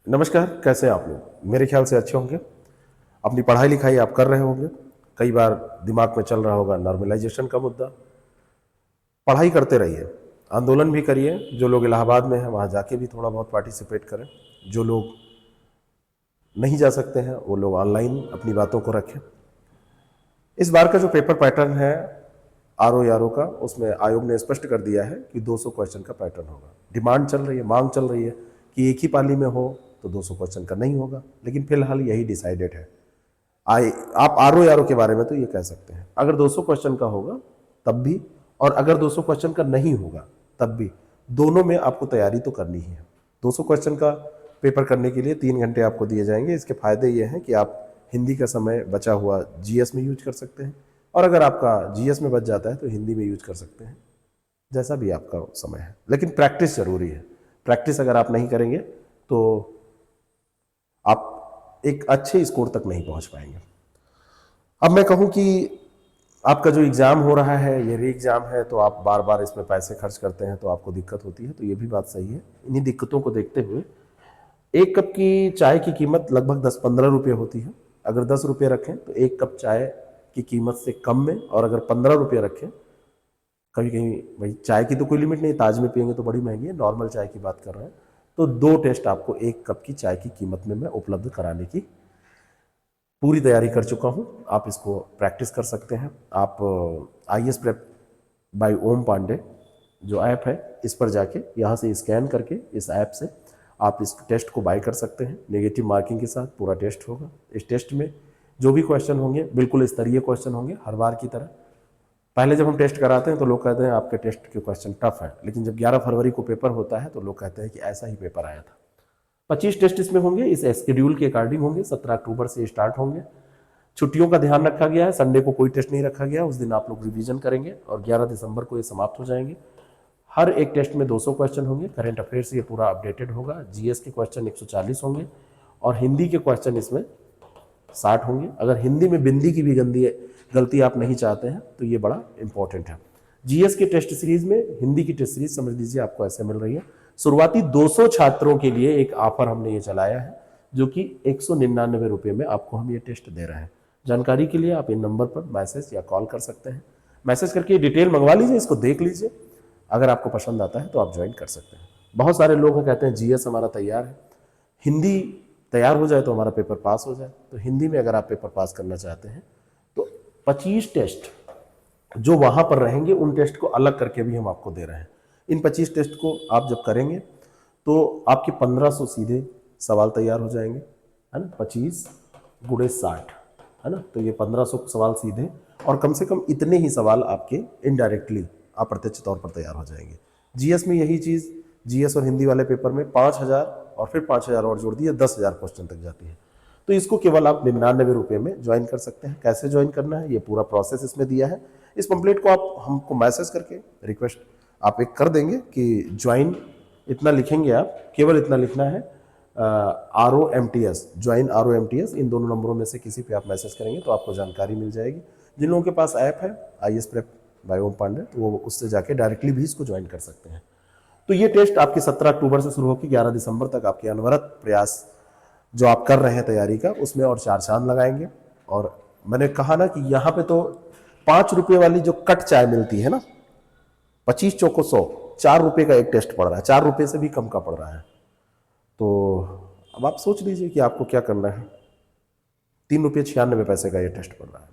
नमस्कार, कैसे हैं आप लोग? मेरे ख्याल से अच्छे होंगे। अपनी पढ़ाई लिखाई आप कर रहे होंगे। कई बार दिमाग में चल रहा होगा नॉर्मलाइजेशन का मुद्दा। पढ़ाई करते रहिए, आंदोलन भी करिए। जो लोग इलाहाबाद में हैं वहाँ जाके भी थोड़ा बहुत पार्टिसिपेट करें। जो लोग नहीं जा सकते हैं वो लोग ऑनलाइन अपनी बातों को रखें। इस बार का जो पेपर पैटर्न है आरओ यारो का, उसमें आयोग ने स्पष्ट कर दिया है कि 200 क्वेश्चन का पैटर्न होगा। डिमांड चल रही है, मांग चल रही है कि एक ही पाली में हो तो 200 क्वेश्चन का नहीं होगा, लेकिन फिलहाल यही डिसाइडेड है। आप आरओ यारो के बारे में तो ये कह सकते हैं, अगर 200 क्वेश्चन का होगा तब भी, और अगर 200 क्वेश्चन का नहीं होगा तब भी, दोनों में आपको तैयारी तो करनी ही है। 200 क्वेश्चन का पेपर करने के लिए 3 घंटे आपको दिए जाएंगे। इसके फायदे ये हैं कि आप हिंदी का समय बचा हुआ जीएस में यूज कर सकते हैं, और अगर आपका जीएस में बच जाता है तो हिंदी में यूज कर सकते हैं, जैसा भी आपका समय है। लेकिन प्रैक्टिस जरूरी है। प्रैक्टिस अगर आप नहीं करेंगे तो आप एक अच्छे स्कोर तक नहीं पहुंच पाएंगे। अब मैं कहूं कि आपका जो एग्ज़ाम हो रहा है ये री एग्ज़ाम है, तो आप बार बार इसमें पैसे खर्च करते हैं तो आपको दिक्कत होती है, तो ये भी बात सही है। इन्हीं दिक्कतों को देखते हुए एक कप की चाय की कीमत लगभग 10-15 रुपये होती है। अगर 10 रुपये रखें तो एक कप चाय की कीमत से कम में, और अगर 15 रुपये रखें, कभी कहीं भाई चाय की तो कोई लिमिट नहीं, ताज में पियेंगे तो बड़ी महंगी है, नॉर्मल चाय की बात कर रहे हैं, तो 2 टेस्ट आपको एक कप की चाय की कीमत में मैं उपलब्ध कराने की पूरी तैयारी कर चुका हूं। आप इसको प्रैक्टिस कर सकते हैं। आप IAS प्रेप बाय ओम पांडे जो ऐप है, इस पर जाके यहाँ से स्कैन करके इस ऐप से आप इस टेस्ट को बाय कर सकते हैं। नेगेटिव मार्किंग के साथ पूरा टेस्ट होगा। इस टेस्ट में जो भी क्वेश्चन होंगे बिल्कुल स्तरीय क्वेश्चन होंगे, हर बार की तरह। पहले जब हम टेस्ट कराते हैं तो लोग कहते हैं आपके टेस्ट के क्वेश्चन टफ है, लेकिन जब 11 फरवरी को पेपर होता है तो लोग कहते हैं कि ऐसा ही पेपर आया था। 25 टेस्ट इसमें होंगे, इस शेड्यूल के अकॉर्डिंग होंगे। 17 अक्टूबर से स्टार्ट होंगे। छुट्टियों का ध्यान रखा गया है, संडे को कोई टेस्ट नहीं रखा गया, उस दिन आप लोग रिवीजन करेंगे और 11 दिसंबर को ये समाप्त हो जाएंगे। हर एक टेस्ट में 200 क्वेश्चन होंगे। करंट अफेयर्स ये पूरा अपडेटेड होगा। जीएस के क्वेश्चन 140 होंगे और हिंदी के क्वेश्चन इसमें 60 होंगे। अगर हिंदी में बिंदी की भी गलती आप नहीं चाहते हैं तो ये बड़ा इंपॉर्टेंट है। जीएस के टेस्ट सीरीज में हिंदी की टेस्ट सीरीज समझ लीजिए आपको ऐसे मिल रही है। शुरुआती 200 छात्रों के लिए एक ऑफर हमने ये चलाया है, जो कि 199 रुपये में आपको हम ये टेस्ट दे रहे हैं। जानकारी के लिए आप इन नंबर पर मैसेज या कॉल कर सकते हैं। मैसेज करके डिटेल मंगवा लीजिए, इसको देख लीजिए। अगर आपको पसंद आता है तो आप ज्वाइन कर सकते हैं। बहुत सारे लोग कहते हैं जीएस हमारा तैयार है, हिंदी तैयार हो जाए तो हमारा पेपर पास हो जाए। तो हिंदी में अगर आप पेपर पास करना चाहते हैं तो 25 टेस्ट जो वहाँ पर रहेंगे उन टेस्ट को अलग करके भी हम आपको दे रहे हैं। इन 25 टेस्ट को आप जब करेंगे तो आपके 1500 सीधे सवाल तैयार हो जाएंगे, है ना। 25 × 60, है ना। तो ये 1500 सवाल सीधे, और कम से कम इतने ही सवाल आपके इनडायरेक्टली अप्रत्यक्ष तौर पर तैयार हो जाएंगे। जीएस में यही चीज़, जीएस और हिंदी वाले पेपर में 5000 और फिर 5000 और जोड़ दिए, 10,000 क्वेश्चन तक जाती है। तो इसको केवल आप 99 रुपये में ज्वाइन कर सकते हैं। कैसे ज्वाइन करना है ये पूरा प्रोसेस इसमें दिया है। इस पंपलेट को आप हमको मैसेज करके रिक्वेस्ट आप एक कर देंगे कि ज्वाइन, इतना लिखेंगे आप, केवल इतना लिखना है ROMTS, ज्वाइन ROMTS। इन दोनों नंबरों में से किसी पे आप मैसेज करेंगे तो आपको जानकारी मिल जाएगी। जिन लोगों के पास ऐप है IAS प्रेप बाय ओम पांडे, तो वो उससे जाके डायरेक्टली भी इसको ज्वाइन कर सकते हैं। तो ये टेस्ट आपकी 17 अक्टूबर से शुरू होकर 11 दिसंबर तक आपके अनवरत प्रयास जो आप कर रहे हैं तैयारी का, उसमें और 4 चांद लगाएंगे। और मैंने कहा ना कि यहाँ पे तो 5 रुपये वाली जो कट चाय मिलती है ना, 25 चौको 100, 4 रुपये का एक टेस्ट पड़ रहा है, 4 रुपये से भी कम का पड़ रहा है। तो अब आप सोच लीजिए कि आपको क्या करना है। 3 रुपये 96 पैसे का ये टेस्ट पड़ रहा है।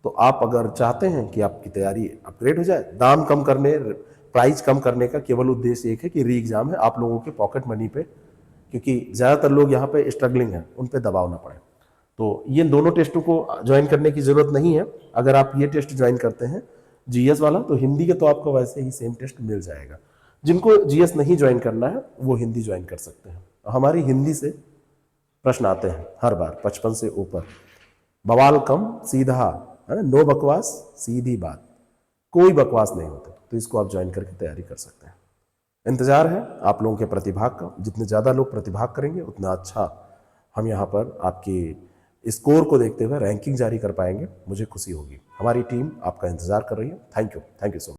तो आप अगर चाहते हैं कि आपकी तैयारी अपग्रेड हो जाए, दाम कम करने, प्राइस कम करने का केवल उद्देश्य एक है कि री एग्जाम है, आप लोगों के पॉकेट मनी पे, क्योंकि ज़्यादातर लोग यहाँ पे स्ट्रगलिंग हैं, उन पे दबाव ना पड़े। तो ये दोनों टेस्टों को ज्वाइन करने की ज़रूरत नहीं है। अगर आप ये टेस्ट ज्वाइन करते हैं जीएस वाला, तो हिंदी के तो आपको वैसे ही सेम टेस्ट मिल जाएगा। जिनको जीएस नहीं ज्वाइन करना है वो हिंदी ज्वाइन कर सकते हैं। हमारी हिंदी से प्रश्न आते हैं हर बार 55 से ऊपर, बवाल कम, सीधा, है ना, नो बकवास, सीधी बात, कोई बकवास नहीं होते। तो इसको आप ज्वाइन करके तैयारी कर सकते हैं। इंतजार है आप लोगों के प्रतिभाग का। जितने ज़्यादा लोग प्रतिभाग करेंगे उतना अच्छा हम यहाँ पर आपकी स्कोर को देखते हुए रैंकिंग जारी कर पाएंगे। मुझे खुशी होगी। हमारी टीम आपका इंतजार कर रही है। Thank you so much.